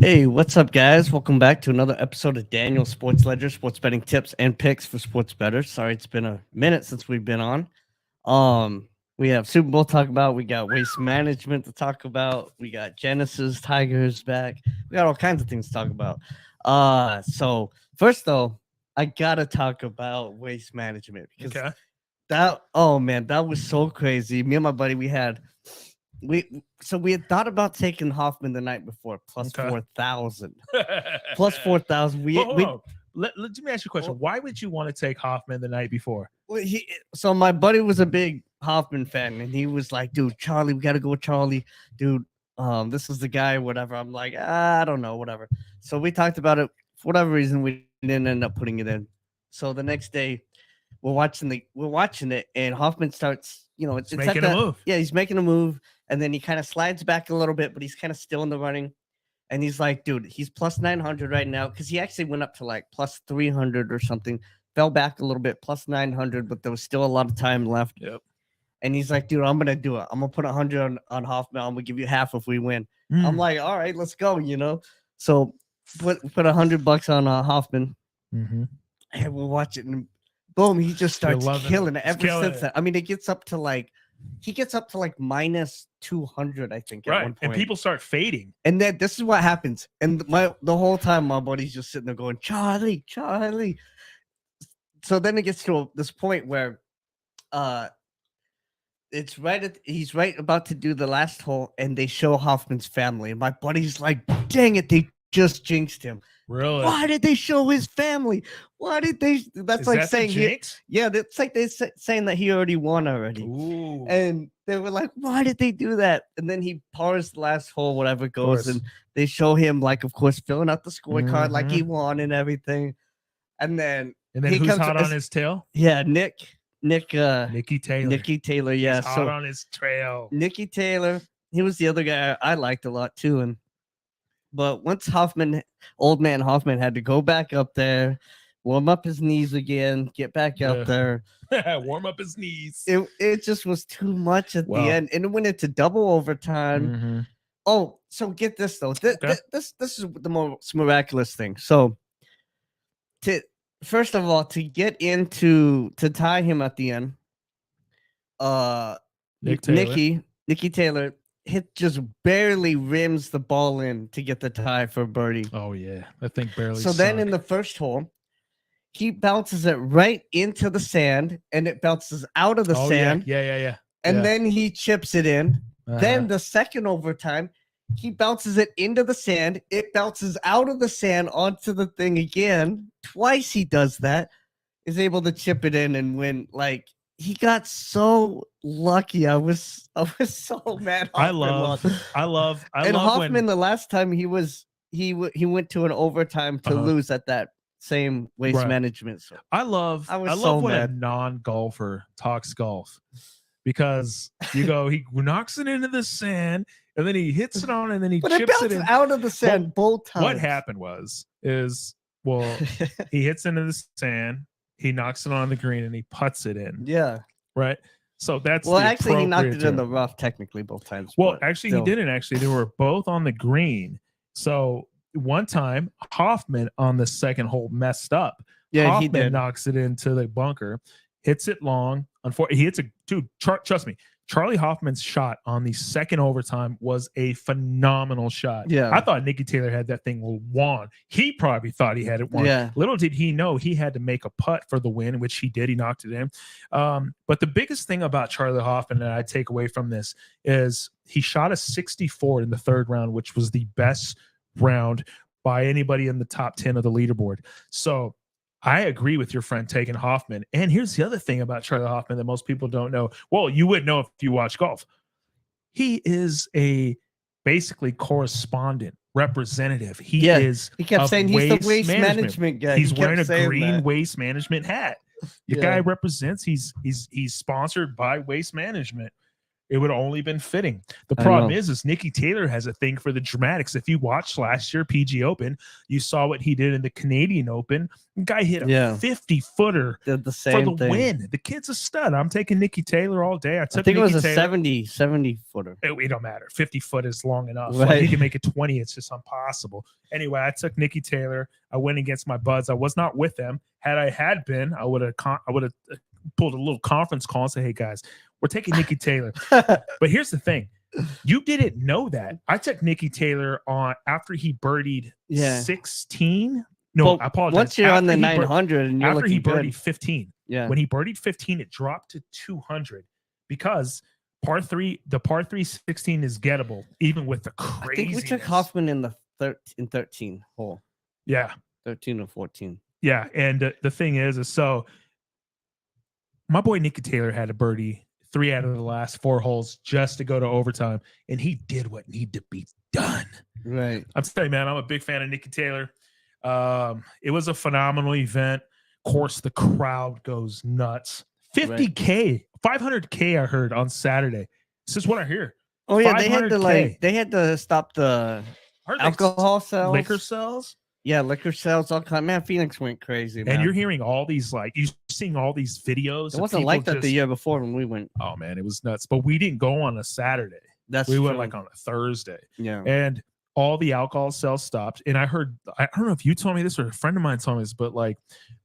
Hey, what's up, guys? Welcome back to another episode of Daniel Sports Ledger, sports betting tips and picks for sports bettors. Sorry, it's been a minute since we've been on. We have Super Bowl to talk about. We got waste management to talk about. We got Genesis Tigers back. We got all kinds of things to talk about. So first though, I gotta talk about waste management because that was so crazy. Me and my buddy, we had thought about taking Hoffman the night before plus 4,000. Plus 4,000. Let me ask you a question. Why would you want to take Hoffman the night before? So my buddy was a big Hoffman fan, and he was like, "Dude, Charlie, we gotta go with Charlie, dude. This is the guy, whatever." I'm like, I don't know, whatever. So we talked about it. For whatever reason, we didn't end up putting it in. So the next day, we're watching it, and Hoffman starts, it's making a move. Yeah, he's making a move, and then he kind of slides back a little bit, but he's kind of still in the running. And he's like, dude, he's plus 900 right now because he actually went up to like plus 300 or something, fell back a little bit, plus 900, but there was still a lot of time left. Yep. And he's like, dude, I'm going to do it. I'm going to put 100 on Hoffman. I'm going to give you half if we win. I'm like, all right, let's go, So put $100 on Hoffman. Mm-hmm. And we'll watch it. And boom, he just starts killing it ever since that. I mean, he gets up to like minus 200, I think. Right. At one point. And people start fading. And then this is what happens. And the whole time my buddy's just sitting there going, Charlie. So then it gets to this point where he's right about to do the last hole, and they show Hoffman's family. And my buddy's like, dang it, they just jinxed him. Really? Why did they show his family? Why did they? That's like saying that's like they saying that he already won already. Ooh. And they were like, why did they do that? And then he pars the last hole, whatever goes, and they show him, like, of course, filling out the scorecard like he won and everything. And then he who's hot on his tail? Yeah, Nicky Taylor, yeah. He's hot on his trail. Nicky Taylor, he was the other guy I liked a lot too. But once old man Hoffman had to go back up there, warm up his knees again, get back up there. Warm up his knees. It just was too much at the end. And it went into double overtime. Mm-hmm. Oh, so get this though. This is the most miraculous thing. So first of all, to tie him at the end, Nicky Taylor just barely rims the ball in to get the tie for birdie. Oh yeah, that thing barely. So then in the first hole, he bounces it right into the sand, and it bounces out of the sand. Yeah. And then he chips it in. Then the second overtime, he bounces it into the sand. It bounces out of the sand onto the thing again. Twice he does that. Is able to chip it in and win. Like, he got so lucky. I was so mad. I love. And Hoffman, the last time he went to an overtime to lose at that same waste management. So I love when a non-golfer talks golf, because he knocks it into the sand, and then he hits it on, and then he chips it in out of the sand both times. What happened he hits into the sand, he knocks it on the green, and he putts it in. Yeah. Right. So that's actually he knocked it in the rough technically both times. Well, actually he didn't. Actually, they were both on the green. So one time Hoffman on the second hole messed up. Yeah, Hoffman he did. Knocks it into the bunker, hits it long. Unfortunately, he hits trust me. Charlie Hoffman's shot on the second overtime was a phenomenal shot. Yeah. I thought Nicky Taylor had that thing won. He probably thought he had it won. Yeah. Little did he know he had to make a putt for the win, which he did. He knocked it in. But the biggest thing about Charlie Hoffman that I take away from this is he shot a 64 in the third round, which was the best round by anybody in the top 10 of the leaderboard. So I agree with your friend taking Hoffman. And here's the other thing about Charlie Hoffman that most people don't know. Well, you would know if you watch golf. He is a basically correspondent representative. He kept saying he's the waste management guy. He's wearing a green waste management hat. The guy represents, he's sponsored by Waste Management. It would have only been fitting. The I problem know. is Nikki Taylor has a thing for the dramatics. If you watched last year PG Open, you saw what he did in the Canadian Open. The guy hit a Yeah. 50-footer Did the for same the thing. win. The kid's a stud. I'm taking Nikki Taylor all day. I I took think it was Nikki a Taylor. 70 footer. It don't matter. 50 foot is long enough. Like, Right. he can make it 20. It's just impossible. Anyway, I took Nikki Taylor. I went against my buds. I was not with them. Had I had been, I would have pulled a little conference call and said, "Hey guys, we're taking Nikki Taylor." But here's the thing. You didn't know that. I took Nikki Taylor on after he birdied Yeah. 16. No, Well, I apologize. once you're on After the he 900 and you're after he looking good. birdied 15. Yeah. When he birdied 15, it dropped to 200 because the par 3 16 is gettable, even with the I crazy. think we took Hoffman in the 13 hole. Yeah. 13 or 14. Yeah. And the thing is so my boy Nikki Taylor had a birdie 3 out of the last 4 holes just to go to overtime, and he did what needed to be done. Right. I'm telling you, man, I'm a big fan of Nikki Taylor. It was a phenomenal event. Of course, the crowd goes nuts. 50K, 500K I heard on Saturday. This is what I hear. Oh yeah, they had to 500K. they had to stop the I heard alcohol sales, liquor sales. Yeah, liquor sales, all kind. Man, Phoenix went crazy. Man. And you're hearing all these, like, you're seeing all these videos. It wasn't like that the year before when we went. Oh man, it was nuts. But we didn't go on a Saturday. That's we true. went like on a Thursday. Yeah. And all the alcohol sales stopped. And I heard, I don't know if you told me this or a friend of mine told me this, but like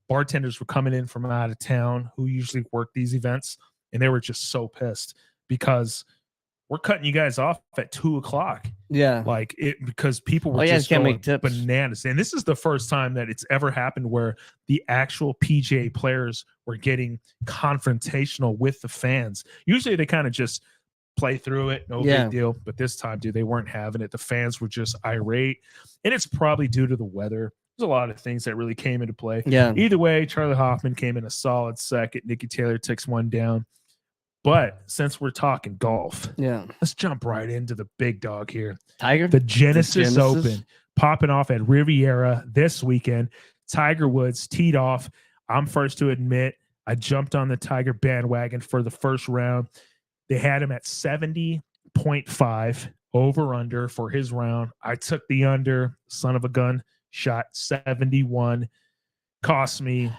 bartenders were coming in from out of town who usually work these events, and they were just so pissed because we're cutting you guys off at 2:00. Yeah. Like it, because people were just can't going make tips. bananas. And this is the first time that it's ever happened where the actual PGA players were getting confrontational with the fans. Usually they kind of just play through it, no big deal. But this time, dude, they weren't having it. The fans were just irate. And it's probably due to the weather. There's a lot of things that really came into play. Yeah. Either way, Charlie Hoffman came in a solid second. Nikki Taylor takes one down. But since we're talking golf, let's jump right into the big dog here. Tiger? The Genesis Open popping off at Riviera this weekend. Tiger Woods teed off. I'm first to admit I jumped on the Tiger bandwagon for the first round. They had him at 70.5 over under for his round. I took the under, son of a gun, shot 71. Cost me.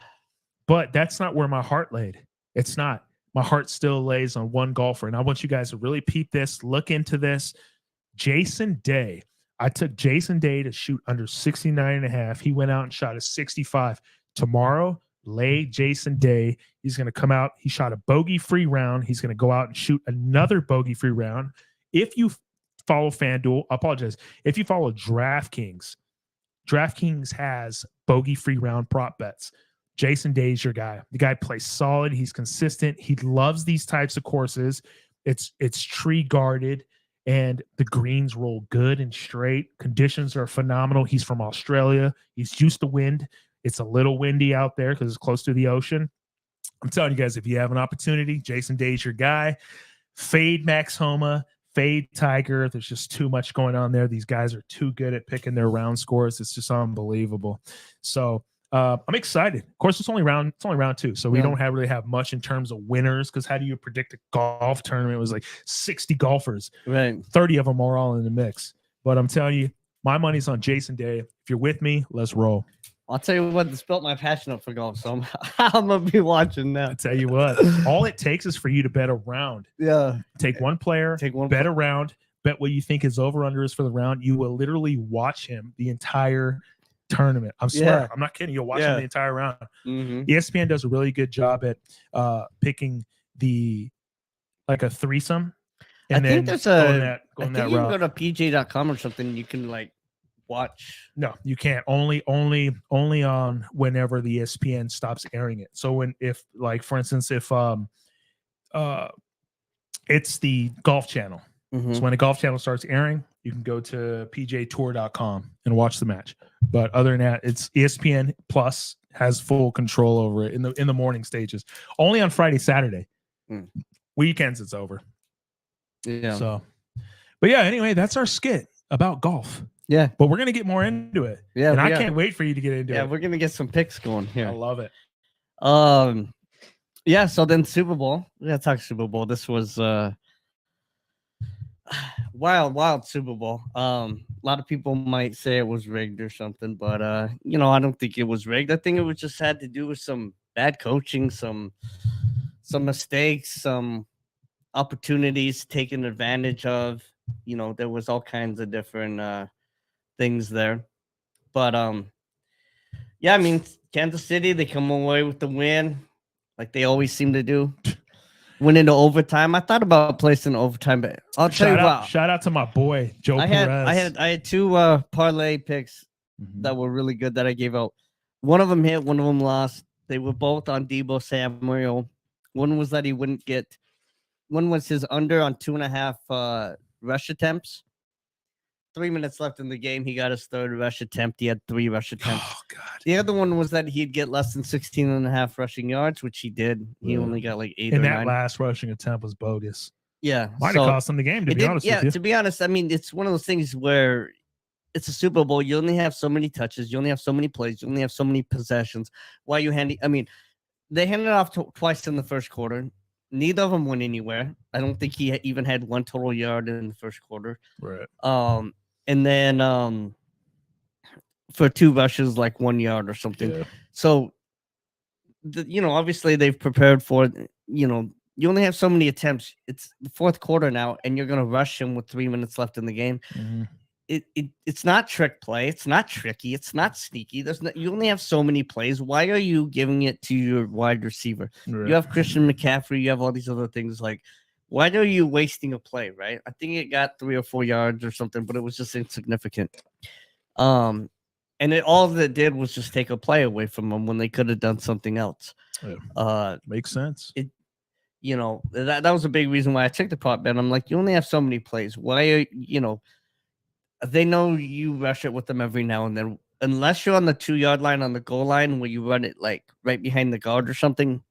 But that's not where my heart laid. It's not. My heart still lays on one golfer. And I want you guys to really peep this, look into this. Jason Day. I took Jason Day to shoot under 69.5. He went out and shot a 65. Tomorrow, lay Jason Day. He's going to come out. He shot a bogey-free round. He's going to go out and shoot another bogey-free round. If you follow FanDuel, I apologize. If you follow DraftKings, DraftKings has bogey-free round prop bets. Jason Day's your guy. The guy plays solid. He's consistent. He loves these types of courses. It's tree guarded, and the greens roll good and straight. Conditions are phenomenal. He's from Australia. He's used to wind. It's a little windy out there because it's close to the ocean. I'm telling you guys, if you have an opportunity, Jason Day's your guy. Fade Max Homa, fade Tiger. There's just too much going on there. These guys are too good at picking their round scores. It's just unbelievable. So I'm excited. Of course, it's only round 2, so we don't really have much in terms of winners. Because how do you predict a golf tournament? It was like 60 golfers, right? 30 of them are all in the mix. But I'm telling you, my money's on Jason Day. If you're with me, let's roll. I'll tell you what, this built my passion up for golf, so I'm gonna be watching that. I tell you what, all it takes is for you to bet a round. Yeah, take one player, bet a round, bet what you think his over under is for the round. You will literally watch him the entire tournament. I'm swear, I'm not kidding. You'll watch him the entire round. ESPN does a really good job at picking like a threesome. And I think there's a going I think that you route. can go to PJ.com or something. You can like watch. No, you can't. Only on whenever the ESPN stops airing it. So if for instance, if it's the Golf Channel. So when the Golf Channel starts airing, you can go to pjtour.com and watch the match. But other than that, it's ESPN Plus has full control over it in the morning stages. Only on Friday, Saturday. Weekends it's over. Yeah. So, but yeah, anyway, that's our skit about golf. Yeah. But we're gonna get more into it. Yeah. And I can't wait for you to get into it. Yeah, we're gonna get some picks going here. I love it. Yeah, so then Super Bowl. We gotta talk Super Bowl. This was wild Super Bowl. A lot of people might say it was rigged or something, but I don't think it was rigged. I think it was just had to do with some bad coaching, some mistakes, some opportunities taken advantage of. There was all kinds of different things there. But yeah, I mean, Kansas City, they come away with the win, like they always seem to do. Went into overtime. I thought about placing overtime, but I'll tell you what. Shout out to my boy Joe Perez. I had two parlay picks that were really good that I gave out. One of them hit, one of them lost. They were both on Deebo Samuel. One was that he wouldn't get. One was his under on 2.5 rush attempts. 3 minutes left in the game. He got his third rush attempt. He had 3 rush attempts. Oh, God. The other one was that he'd get less than 16.5 rushing yards, which he did. He only got like 8 and or that 9. last rushing attempt was bogus. Yeah. Might have cost him the game, to be honest with you. To be honest, I mean, it's one of those things where it's a Super Bowl. You only have so many touches. You only have so many plays. You only have so many possessions. Why you handing? I mean, they handed it off twice in the first quarter. Neither of them went anywhere. I don't think he even had 1 total yard in the first quarter. Right. And then for 2 rushes, like 1 yard or something. Yeah. So, obviously they've prepared for it. You only have so many attempts. It's the fourth quarter now, and you're going to rush him with 3 minutes left in the game. Mm-hmm. It's not trick play. It's not tricky. It's not sneaky. You only have so many plays. Why are you giving it to your wide receiver? Right. You have Christian McCaffrey. You have all these other things. Like, why are you wasting a play, right? I think it got 3 or 4 yards or something, but it was just insignificant. And all that did was just take a play away from them when they could have done something else. Yeah. Makes sense. That was a big reason why I took the prop bet. I'm like, you only have so many plays. Why are they know you rush it with them every now and then, unless you're on the 2-yard line on the goal line where you run it like right behind the guard or something.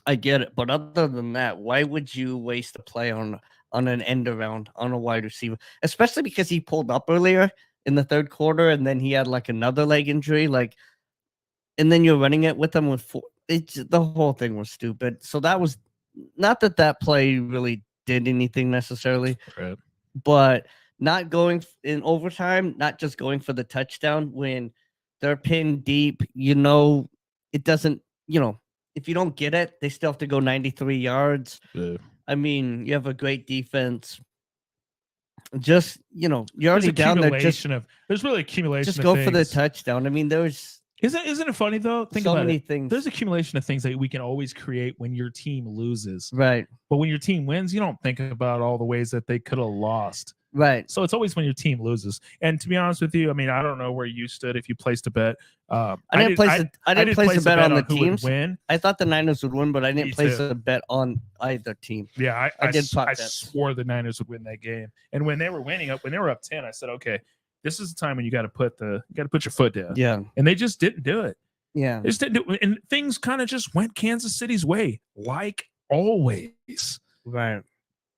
I get it, but other than that, why would you waste a play on an end around on a wide receiver, especially because he pulled up earlier in the third quarter and then he had like another leg injury, and then you're running it with him with 4. The whole thing was stupid. So that was not that play really did anything necessarily, right. But not going in overtime, not just going for the touchdown when they're pinned deep, it doesn't, if you don't get it, they still have to go 93 yards. Yeah. I mean, you have a great defense. Just, you're already down there. There's really accumulation. Just go for the touchdown. I mean, there's. Isn't it funny though? Think about many it. Things. There's accumulation of things that we can always create when your team loses. Right. But when your team wins, you don't think about all the ways that they could have lost. Right. So it's always when your team loses. And to be honest with you, I mean, I don't know where you stood if you placed a bet. I didn't place a bet on the teams. Win. I thought the Niners would win, but I didn't place a bet on either team. Yeah, I swore the Niners would win that game. And when they were when they were up 10, I said, okay, this is the time when you got to put your foot down. Yeah. And they just didn't do it. Yeah. They just didn't do it. And things kind of just went Kansas City's way, like always. Right.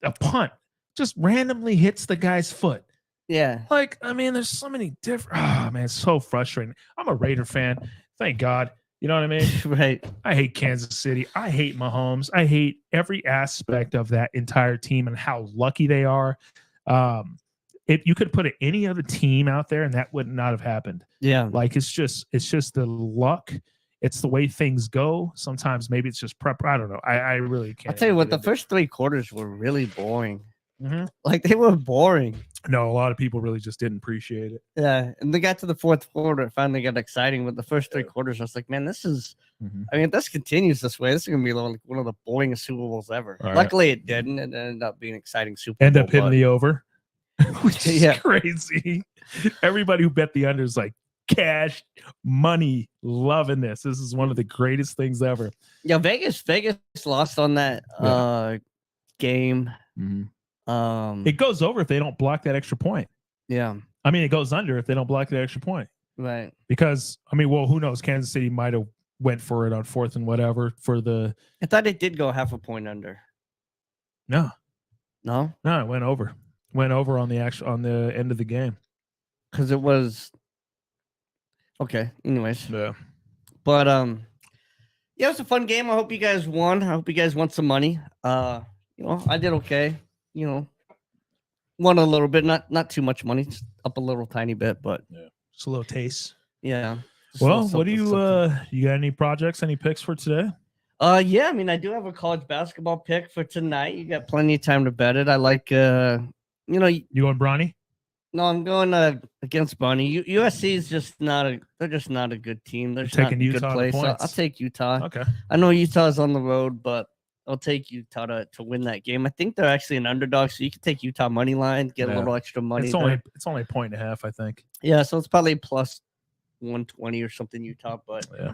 A punt just randomly hits the guy's foot. Yeah. Like, I mean, there's so many different. Oh, man, it's so frustrating. I'm a Raider fan. Thank God. You know what I mean? Right. I hate Kansas City. I hate Mahomes. I hate every aspect of that entire team and how lucky they are. If you could put any other team out there and that would not have happened. Yeah. Like, it's just the luck. It's the way things go. Sometimes maybe it's just prep. I don't know. I really can't. I'll tell you what, the first 3 quarters were really boring. Mm-hmm. Like, they were boring. No, a lot of people really just didn't appreciate it. Yeah, and they got to the fourth quarter. It finally got exciting. But the first 3 quarters, I was like, man, this is. Mm-hmm. I mean, if this continues this way, this is gonna be like one of the boringest Super Bowls ever. All Luckily, it didn't. It ended up being an exciting Super Bowl. End up hitting the over, which is Yeah. crazy. Everybody who bet the under is like cash money, loving this. This is one of the greatest things ever. Yeah, Vegas lost on that game. Mm-hmm. It goes over if they don't block that extra point. Yeah. I mean, it goes under if they don't block that extra point. Right. Because, I mean, well, who knows? Kansas City might have went for it on 4th and whatever for the. I thought it did go half a point under. No, it went over. Went over on the end of the game. Because it was. Okay. Anyways. Yeah. But yeah, it was a fun game. I hope you guys won. I hope you guys won some money. I did okay. won a little bit, not too much money, just up a little tiny bit, but Just a little taste. yeah. just a little Well, what do something, you something. you got any projects, any picks for today? Yeah, I mean, I do have a college basketball pick for tonight. You got plenty of time to bet it. I like, You going Bronny? no, I'm going against Bunny. USC is just they're just not a good team. They're just not taking in a good Utah to place. So I'll points. take Utah. Okay. I know Utah's on the road, but I'll take Utah to win that game. I think they're actually an underdog, so you can take Utah money line, get a Yeah. little extra money. It's only a point and a half, I think. Yeah, so it's probably plus 120 or something Utah, but Yeah.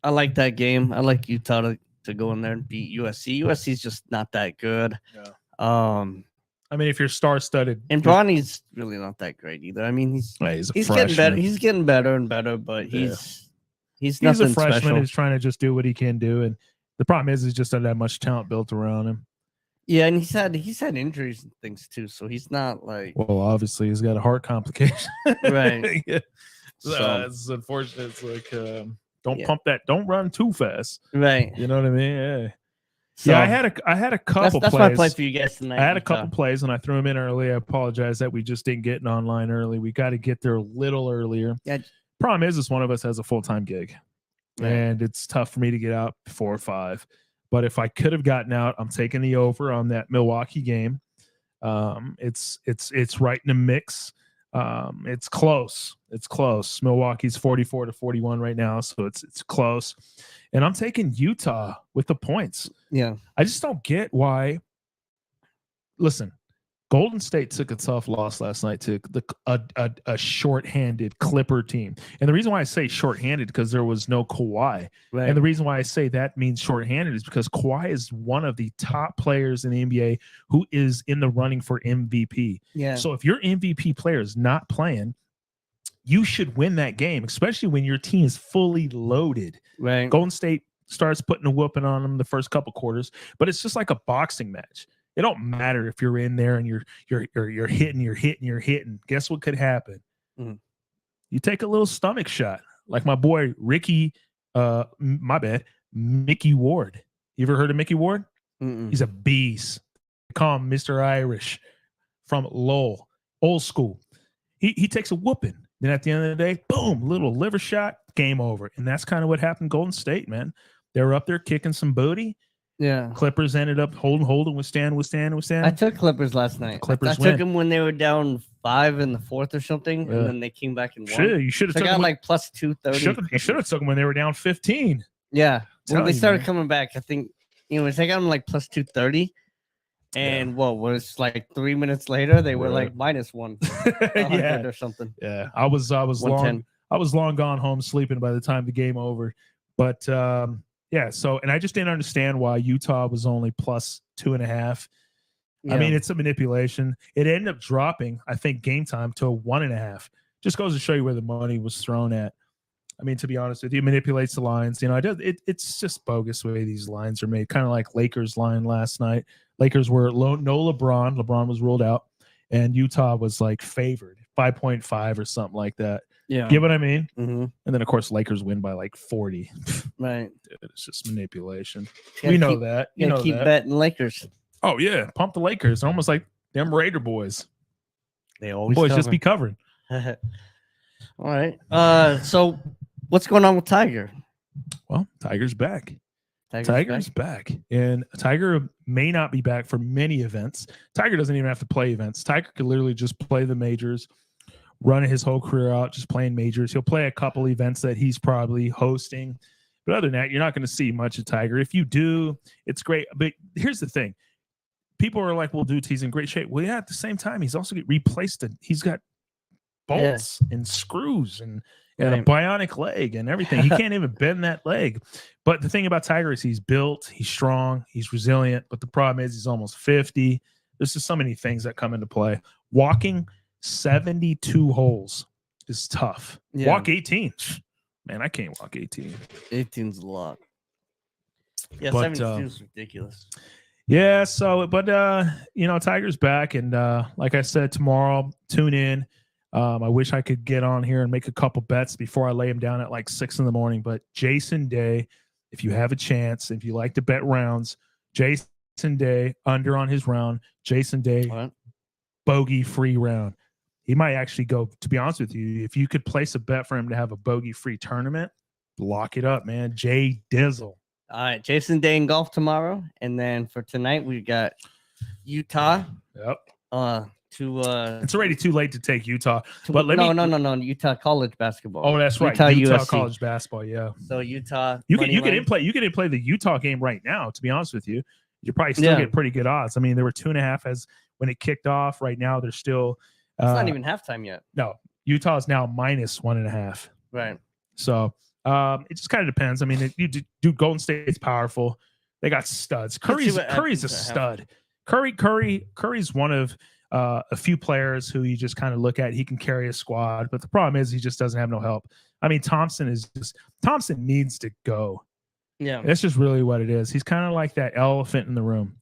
I like that game. I like Utah to go in there and beat USC. USC is just not that good. Yeah. I mean, if you're star-studded, And Bronny's really not that great either. I mean, he's he's getting better. He's getting better and better, but he's He's nothing a freshman special. who's trying to just do what he can do, and the problem is, he's just not that much talent built around him. Yeah, and he's had injuries and things too, so he's not like. Well, obviously, he's got a heart complication. Right. So it's unfortunate. It's like don't Yeah. pump that. Don't run too fast. Right. You know what I mean? Yeah. So Yeah, I had a couple that's plays. my play for you guys tonight. I had a Utah. couple plays and I threw them in early. I apologize that we just didn't get online early. We got to get there a little earlier. Yeah. Problem is one of us has a full-time gig, Right. and it's tough for me to get out before 5. But if I could have gotten out, I'm taking the over on that Milwaukee game. It's right in the mix. It's close. It's close. Milwaukee's 44-41 right now, so it's close. And I'm taking Utah with the points. Yeah. I just don't get why. Listen, Golden State took a tough loss last night to a shorthanded Clipper team. And the reason why I say shorthanded because there was no Kawhi. Right. And the reason why I say that means shorthanded is because Kawhi is one of the top players in the NBA who is in the running for MVP. Yeah. So if your MVP player is not playing, you should win that game, especially when your team is fully loaded. Right. Golden State starts putting a whooping on them the first couple quarters, but it's just like a boxing match. It don't matter if you're in there and you're hitting. Guess what could happen? Mhm. You take a little stomach shot, like my boy Mickey Ward. You ever heard of Mickey Ward? Mm-mm. He's a beast. They call him Mr. Irish from Lowell, old school. He takes a whooping. Then at the end of the day, boom, little liver shot, game over. And that's kind of what happened to Golden State, man. They were up there kicking some booty. Yeah. Clippers ended up holding, withstand. I took Clippers last night. Clippers I took win. them when they were down 5 in the 4th or something, Yeah. and then they came back and won. Shit, you should have So I took got them. like plus 230. You should have took them when they were down 15. Yeah. When Telling they you, started man. coming back, I think, I got them like plus 230. And what was like 3 minutes later, they were Yeah. like minus 100 Yeah, or something. yeah. I was long 110. gone home sleeping by the time the game over. But yeah. So, and I just didn't understand why Utah was only plus 2.5. Yeah. I mean, it's a manipulation. It ended up dropping, I think, game time to 1.5. Just goes to show you where the money was thrown at. I mean, to be honest with you, it manipulates the lines. It's just bogus the way these lines are made. Kind of like Lakers line last night. Lakers were no LeBron. LeBron was ruled out, and Utah was like favored 5.5 or something like that. Yeah. Get what I mean? Mm-hmm. And then of course Lakers win by like 40. Right. Dude, it's just manipulation. You We gotta know keep- that. You You know gotta keep that. betting Lakers. Oh yeah, pump the Lakers. They're almost like them Raider boys. They always Boys just cover. be covering. All right. So what's going on with Tiger? Well, Tiger's back. Tiger's back. And Tiger may not be back for many events. Tiger doesn't even have to play events. Tiger could literally just play the majors, run his whole career out just playing majors. He'll play a couple events that he's probably hosting. But other than that, you're not going to see much of Tiger. If you do, it's great. But here's the thing. People are like, well, dude, he's in great shape. Well, yeah, at the same time, he's also get replaced. He's got bolts and screws and a bionic leg and everything. He can't even bend that leg. But the thing about Tiger is he's built, he's strong, he's resilient. But the problem is he's almost 50. There's just so many things that come into play. Walking 72 holes is tough. Yeah. Walk 18. Man, I can't walk 18. 18's a lot. Yeah, But, 72 is ridiculous. Yeah, so but Tiger's back, and like I said, tomorrow tune in. I wish I could get on here and make a couple bets before I lay him down at like 6 a.m. But Jason Day, if you have a chance, if you like to bet rounds, Jason Day under on his round. Jason Day What? bogey free round. He might actually go. To be honest with you, if you could place a bet for him to have a bogey free tournament, lock it up, man. Jay Dizzle. All right, Jason Day in golf tomorrow, and then for tonight we got Utah. Yep. It's It's already too late to take Utah. to, But let me. no, Utah college basketball. Oh, that's right. Utah Utah USC. college basketball. Yeah. So Utah. You can money line. in play the Utah game right now. To be honest with you, you probably still Yeah. get pretty good odds. I mean, there were 2.5 as when it kicked off. Right now, they're still. It's not even halftime yet. No, Utah is now -1.5. Right. So it just kind of depends. I mean, do Golden State's powerful. They got studs. Let's see Curry's what a happens at stud. Curry's one of a few players who you just kind of look at. He can carry a squad, but the problem is he just doesn't have no help. I mean, Thompson needs to go. Yeah. That's just really what it is. He's kind of like that elephant in the room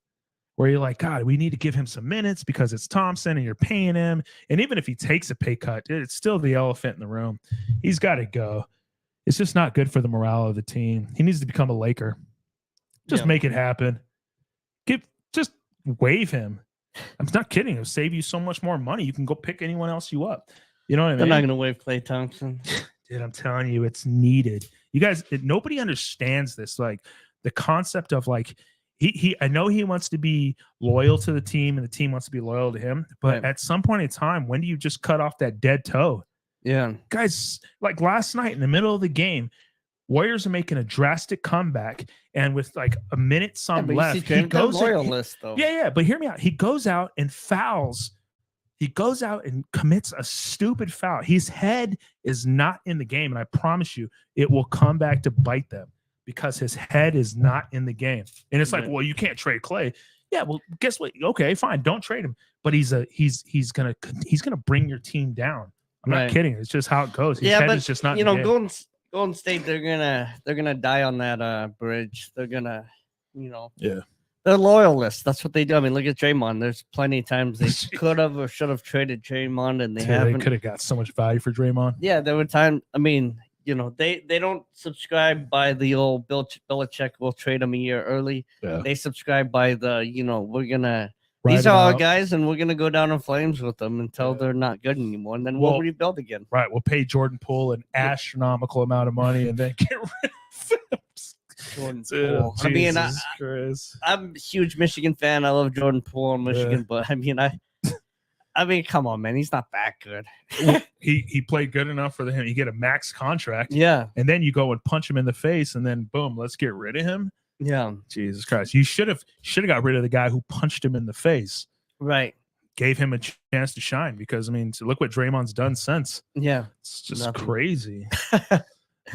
where you're like, God, we need to give him some minutes because it's Thompson and you're paying him. And even if he takes a pay cut, it's still the elephant in the room. He's got to go. It's just not good for the morale of the team. He needs to become a Laker. Just make it happen. Just waive him. I'm not kidding. It'll save you so much more money. You can go pick anyone else you up. You know what I mean? They're not going to waive Klay Thompson. Dude, I'm telling you, it's needed. You guys, nobody understands this. Like the concept of like, I know he wants to be loyal to the team and the team wants to be loyal to him. But Right. at some point in time, when do you just cut off that dead toe? Yeah. Guys, like last night in the middle of the game, Warriors are making a drastic comeback. And with like a minute left, he goes loyalist though. Yeah. But hear me out. He goes out and fouls. He goes out and commits a stupid foul. His head is not in the game. And I promise you, it will come back to bite them because his head is not in the game. And it's like, Right. well, you can't trade Klay. Yeah, well, guess what? Okay, fine. Don't trade him. But he's gonna bring your team down. I'm Right. not kidding. It's just how it goes. His Yeah, head but is just not you in know, the game. Golden State, they're gonna die on that bridge. They're gonna, Yeah. they're loyalists. That's what they do. I mean, look at Draymond. There's plenty of times they could have or should have traded Draymond, and they Dude, they haven't. could have got so much value for Draymond. Yeah, there were times. I mean, they don't subscribe by the old Bill Belichick. We'll trade him a year early. Yeah. They subscribe by the we're gonna. Ride These it are our out. guys, and we're gonna go down in flames with them until Yeah. they're not good anymore, and then Well, we'll rebuild again. Right. We'll pay Jordan Poole an astronomical amount of money and then get rid of him. Jordan Dude, Poole. I mean, Jesus Christ. I'm a huge Michigan fan. I love Jordan Poole in Michigan, but I mean, come on, man, he's not that good. He played good enough for him. You get a max contract, Yeah, and then you go and punch him in the face, and then boom, let's get rid of him. yeah, Jesus Christ! You should have got rid of the guy who punched him in the face. right. Gave him a chance to shine because I mean, look what Draymond's done since. Yeah, It's just Nothing. crazy.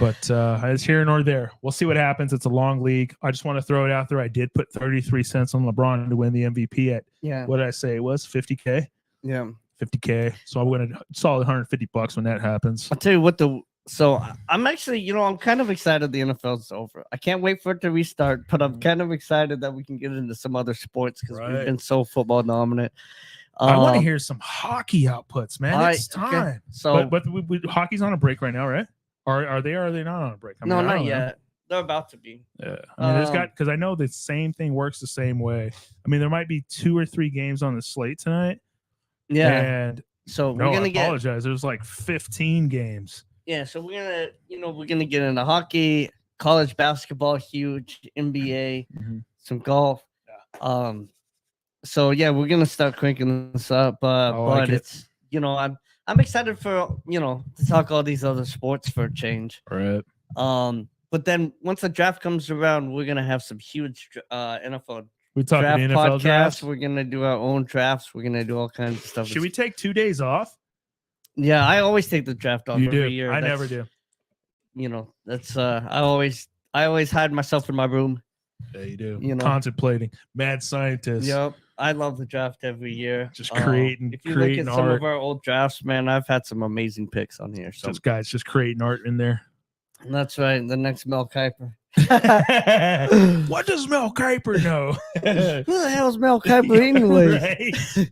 But it's here nor there. We'll see what happens. It's a long league. I just want to throw it out there. I did put 33 cents on LeBron to win the MVP at yeah, what did I say it was 50K. yeah. 50K. So I'm going to solid $150 when that happens. I'll tell you what I'm actually, I'm kind of excited the NFL's over. I can't wait for it to restart, but I'm kind of excited that we can get into some other sports because Right. we've been so football dominant. I want to hear some hockey outputs, man. all It's right, time. okay. So But hockey's on a break right now, right? Are they or are they not on a break? I mean, no, I not don't know. yet. They're about to be. Yeah. I mean, there's Um, because I know the same thing works the same way. I mean, there might be 2 or 3 games on the slate tonight. Yeah. And So no, we're gonna I get. apologize. There's like 15 games. Yeah, so we're gonna get into hockey, college basketball, huge NBA, Mhm. some golf. So yeah, we're gonna start cranking this up. like But it. it's I'm excited for to talk all these other sports for a change. Right. But then once the draft comes around, we're gonna have some huge NFL We talking draft the NFL podcasts. draft. We're gonna do our own drafts. We're gonna do all kinds of stuff. Should we take 2 days off? Yeah, I always take the draft off You every do. year. I That's- never do. That's I always hide myself in my room. Yeah, you do. You know. Contemplating. Mad scientist. Yep, I love the draft every year. Just creating- If you creating look at some art. of our old drafts, man, I've had some amazing picks on here. So Just guys just creating art in there. that's right. The next Mel Kiper. What does Mel Kiper know? Who the hell is Mel Kiper anyway? Right?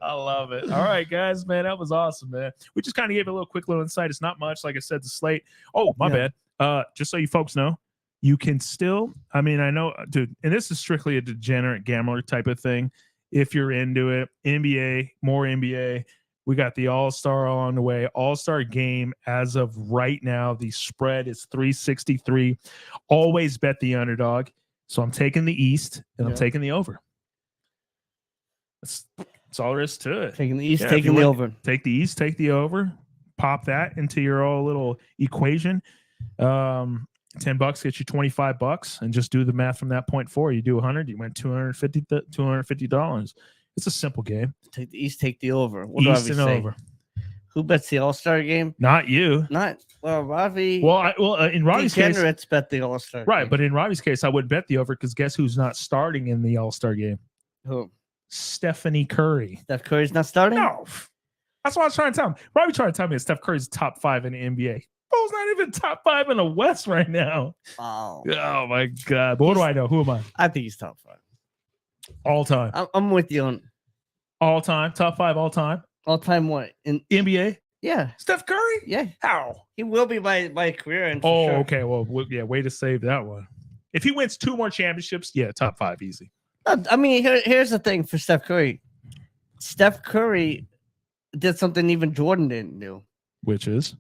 I love it. All right, guys, man, that was awesome, man. We just kind of gave a quick little insight. It's not much, like I said, the slate. Oh, my Yeah. bad. Just so you folks know, you can still, I mean, I know, dude, and this is strictly a degenerate gambler type of thing. If you're into it, NBA, more NBA. We got the All-Star on the way. All-Star game as of right now, the spread is 363. Always bet the underdog. So I'm taking the East and I'm taking the over. That's all there is to it. Taking the East, taking the over. Take the East, take the over. Pop that into your own little equation. $10 gets you $25, and just do the math from that point forward. You do 100, you went $250. It's a simple game. Take the East, take the over. What East do and Ravi say? over. Who bets the All-Star game? Not you. Ravi. Well, in Ravi's case, degenerates bet the All-Star right? game. But in Ravi's case, I would bet the over because guess who's not starting in the All-Star game? Who? Stephanie Curry. Steph Curry's not starting? No, that's what I was trying to tell him. Ravi tried to tell me that Steph Curry's top 5 in the NBA. Bo's not even top 5 in the West right now. Oh my God! But what do I know? Who am I? I think he's top 5 All time. I'm with you on All time. Top 5 all time. all time. What in NBA? Yeah, Steph Curry. yeah. How? He will be by career end. Oh, Sure. okay. Well, yeah. Way to save that one. If he wins 2 more championships, yeah, top 5 easy. I mean, here's the thing for Steph Curry. Steph Curry did something even Jordan didn't do. Which is?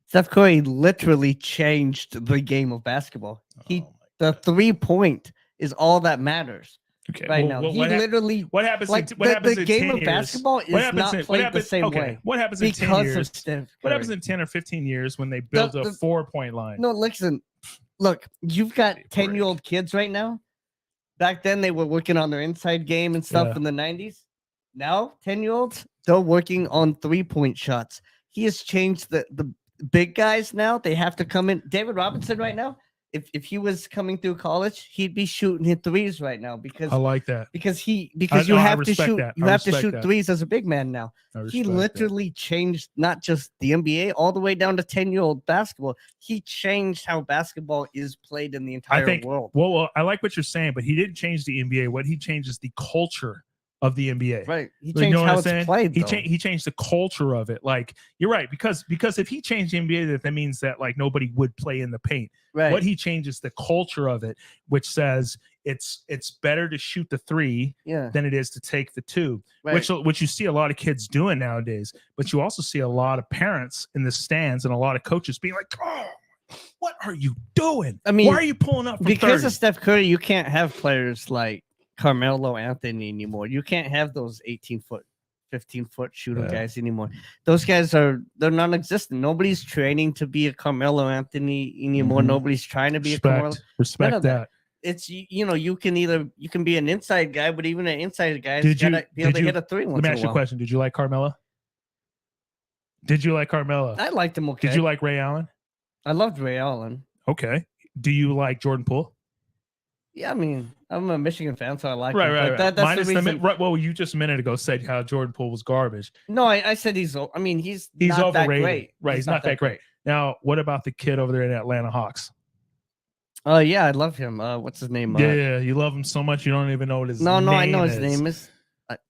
Steph Curry literally changed the game of basketball. The 3-point is all that matters Okay. right now. He literally. What happens? Like what happens the in game 10 of years? basketball is not played the same way. What happens in 10 Because years? of Steph Curry. What happens in 10 or 15 years when they build a 4-point line? No, listen. Look, you've got 10-year-old kids right now. Back then, they were working on their inside game and stuff in the 90s. Now, 10-year-olds, they're working on 3-point shots. He has changed the big guys now. They have to come in. David Robinson right now, if he was coming through college, he'd be shooting his threes right now because I like that. because you have to shoot that. you have to shoot threes as a big man now. He literally changed not just the NBA all the way down to 10-year-old basketball. He changed how basketball is played in the entire world. Well, I like what you're saying, but he didn't change the NBA. What he changed is the culture of the NBA. Right. He changed how it's played. He changed the culture of it. Like, you're right, because if he changed the NBA, that means that like nobody would play in the paint. Right. What he changes the culture of it, which says it's better to shoot the 3 than it is to take the 2. Right. Which you see a lot of kids doing nowadays, but you also see a lot of parents in the stands and a lot of coaches being like, "Oh, what are you doing? I mean, why are you pulling up from because 30? of Steph Curry, you can't have players like Carmelo Anthony anymore. You can't have those 18-foot, 15-foot shooting guys anymore. Those guys they're non-existent. Nobody's training to be a Carmelo Anthony anymore. Nobody's trying to be a Carmelo. Respect that. It's you can be an inside guy, but even an inside guy has got to be able to hit a 3 once in a while. Let me ask you a question. Did you like Carmelo? I liked him okay. Did you like Ray Allen? I loved Ray Allen. Okay. Do you like Jordan Poole? Yeah, I mean, I'm a Michigan fan, so I like him. Right. That's Minus the reason. well, you just a minute ago said how Jordan Poole was garbage. No, I said he's not overrated. that great. Right, he's not that great. Now, what about the kid over there in Atlanta Hawks? Yeah, I love him. What's his name? Yeah, you love him so much you don't even know what his name is. No, I know his name is.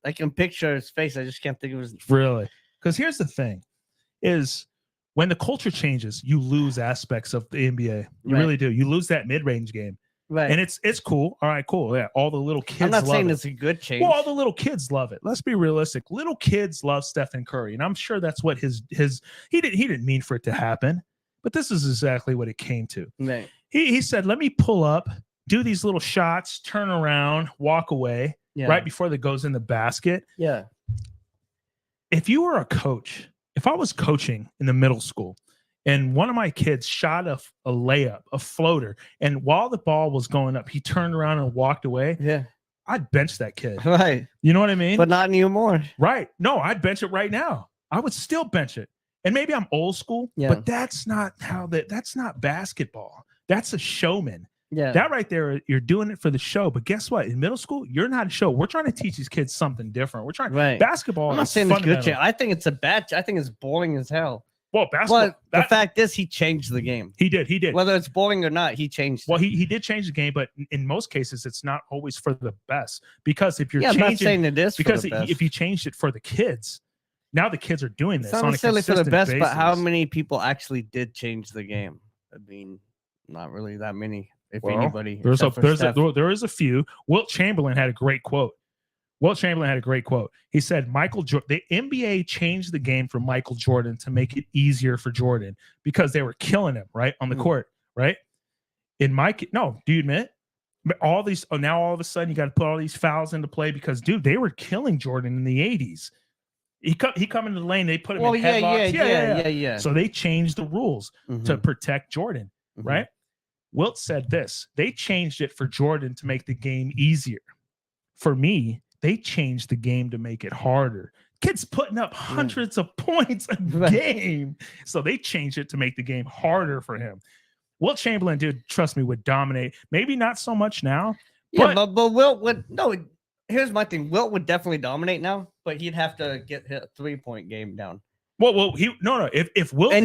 I can picture his face. I just can't think of his name. Really? Because here's the thing, is when the culture changes, you lose aspects of the NBA. You really do. You lose that mid-range game. Right. And it's cool. All right, cool. Yeah. All the little kids I'm not love saying it. it's a good change. Well, all the little kids love it. Let's be realistic. Little kids love Stephen Curry. And I'm sure that's what he didn't mean for it to happen, but this is exactly what it came to. Right. He said, let me pull up, do these little shots, turn around, walk away right before that goes in the basket. Yeah. If you were a coach, if I was coaching in the middle school, and one of my kids shot a layup, a floater, and while the ball was going up, he turned around and walked away. Yeah. I'd bench that kid. Right. You know what I mean? But not anymore. Right. No, I'd bench it right now. I would still bench it. And maybe I'm old school, but that's not that's not basketball. That's a showman. Yeah. That right there, you're doing it for the show. But guess what? In middle school, you're not a show. We're trying to teach these kids something different. We're trying basketball. I'm not saying it's good. I think it's a bad. I think it's boring as hell. Well, basketball. But the fact is, he changed the game. He did. Whether it's boring or not, he changed. Well, he did change the game, but in most cases, it's not always for the best. Because if you're changing, I'm not saying it is because for the best. If you changed it for the kids, now the kids are doing this. It's not necessarily for the best, but how many people actually did change the game? I mean, not really that many. if Well, anybody. There except is a few. Wilt Chamberlain had a great quote. He said, the NBA changed the game for Michael Jordan to make it easier for Jordan because they were killing him, right? On the court, right? Do you admit? Now all of a sudden you got to put all these fouls into play because, dude, they were killing Jordan in the 80s. He come into the lane, they put him in headlocks. Yeah. So they changed the rules to protect Jordan, right? Wilt said this. They changed it for Jordan to make the game easier. For me, they changed the game to make it harder. Kids putting up hundreds of points a game. So they changed it to make the game harder for him. Wilt Chamberlain, dude, trust me, would dominate. Maybe not so much now. Yeah, but Wilt would here's my thing. Wilt would definitely dominate now, but he'd have to get hit a 3-point game down. Well, if Wilt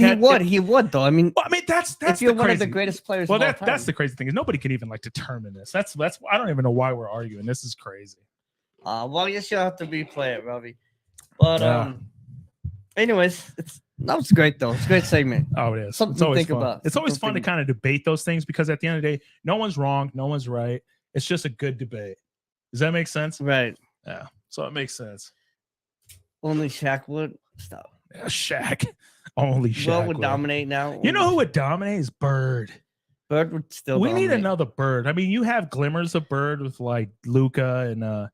he would though. I mean, that's if you're one of the greatest players. Well, that's the crazy thing is nobody can even determine this. That's I don't even know why we're arguing. This is crazy. Well, yes, you'll have to replay it, Robbie. But anyways, that was great though. It's a great segment. Oh, it is. Something it's always to think fun. about. It's always fun to kind of debate those things because at the end of the day, no one's wrong, no one's right. It's just a good debate. Does that make sense? Right. Yeah. So it makes sense. Only Shaq would stop. Yeah, Shaq. Only Shaq. Wilt would dominate now. You know who would dominate is Bird. Bird would still. We need another Bird. I mean, you have glimmers of Bird with Luka and I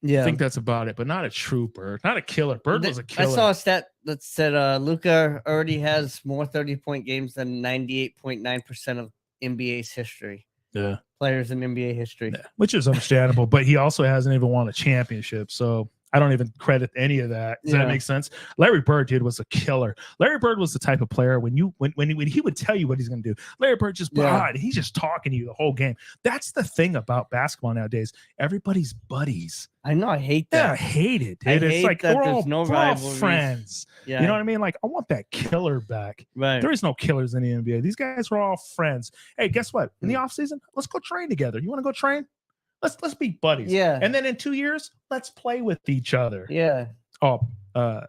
think that's about it, but not a true Bird, not a killer. Bird was a killer. I saw a stat that said Luka already has more 30-point games than 98.9% of NBA's history. Yeah, players in NBA history, which is understandable. But he also hasn't even won a championship, so I don't even credit any of that. Does that make sense? Larry Bird, dude, was a killer. Larry Bird was the type of player when he would tell you what he's going to do. Larry Bird he's just talking to you the whole game. That's the thing about basketball nowadays. Everybody's buddies. I know. I hate that. Yeah, I hate it, dude. It's like we're all friends. Yeah. You know what I mean? Like, I want that killer back. Right. There is no killers in the NBA. These guys are all friends. Hey, guess what? In the offseason, let's go train together. You want to go train? Let's be buddies. Yeah. And then in 2 years, let's play with each other. Yeah. Oh, no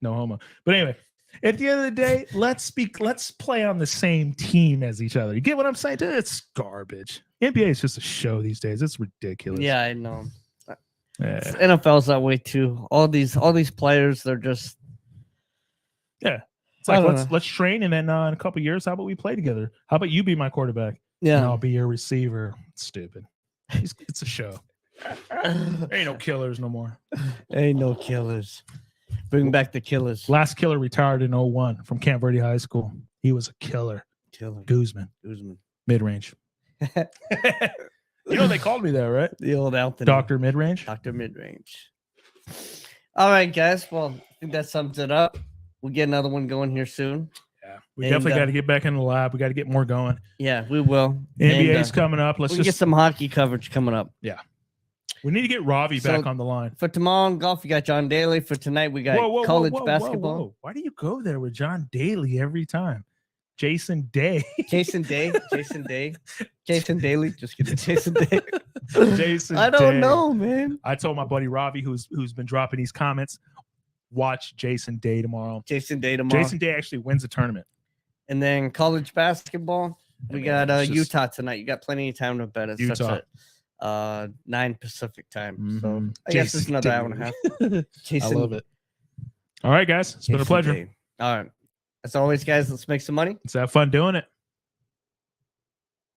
homo. But anyway, at the end of the day, let's play on the same team as each other. You get what I'm saying? Dude, it's garbage. NBA is just a show these days. It's ridiculous. Yeah, I know. Yeah. NFL's that way too. All these players, they're just It's like let's train and then in a couple of years, how about we play together? How about you be my quarterback? Yeah. And I'll be your receiver. It's stupid. It's a show. There ain't no killers no more. Ain't no killers. Bring back the killers. Last killer retired in 01 from Camp Verde High School. He was a killer. Guzman. Mid-range. You know they called me that, right? The old Anthony. Dr. Mid-range. Dr. Mid-range. All right, guys. Well, I think that sums it up. We'll get another one going here soon. Yeah, we definitely got to get back in the lab. We got to get more going. Yeah, we will. NBA's coming up. Let's get some hockey coverage coming up. Yeah. We need to get Ravi back on the line. For tomorrow in golf, we got John Daly. For tonight, we got college basketball. Whoa. Why do you go there with John Daly every time? Jason Day. Jason Daly. Just kidding. Jason Day. Jason I don't know, man. I told my buddy Ravi, who's been dropping these comments, watch Jason Day tomorrow. Jason Day actually wins the tournament. And then college basketball, we got Utah tonight. You got plenty of time to bet. It's Utah. 9 Pacific time. Mm-hmm. So I guess it's another hour and a half. I love it. All right, guys. It's been a pleasure. All right. As always, guys, let's make some money. Let's have fun doing it.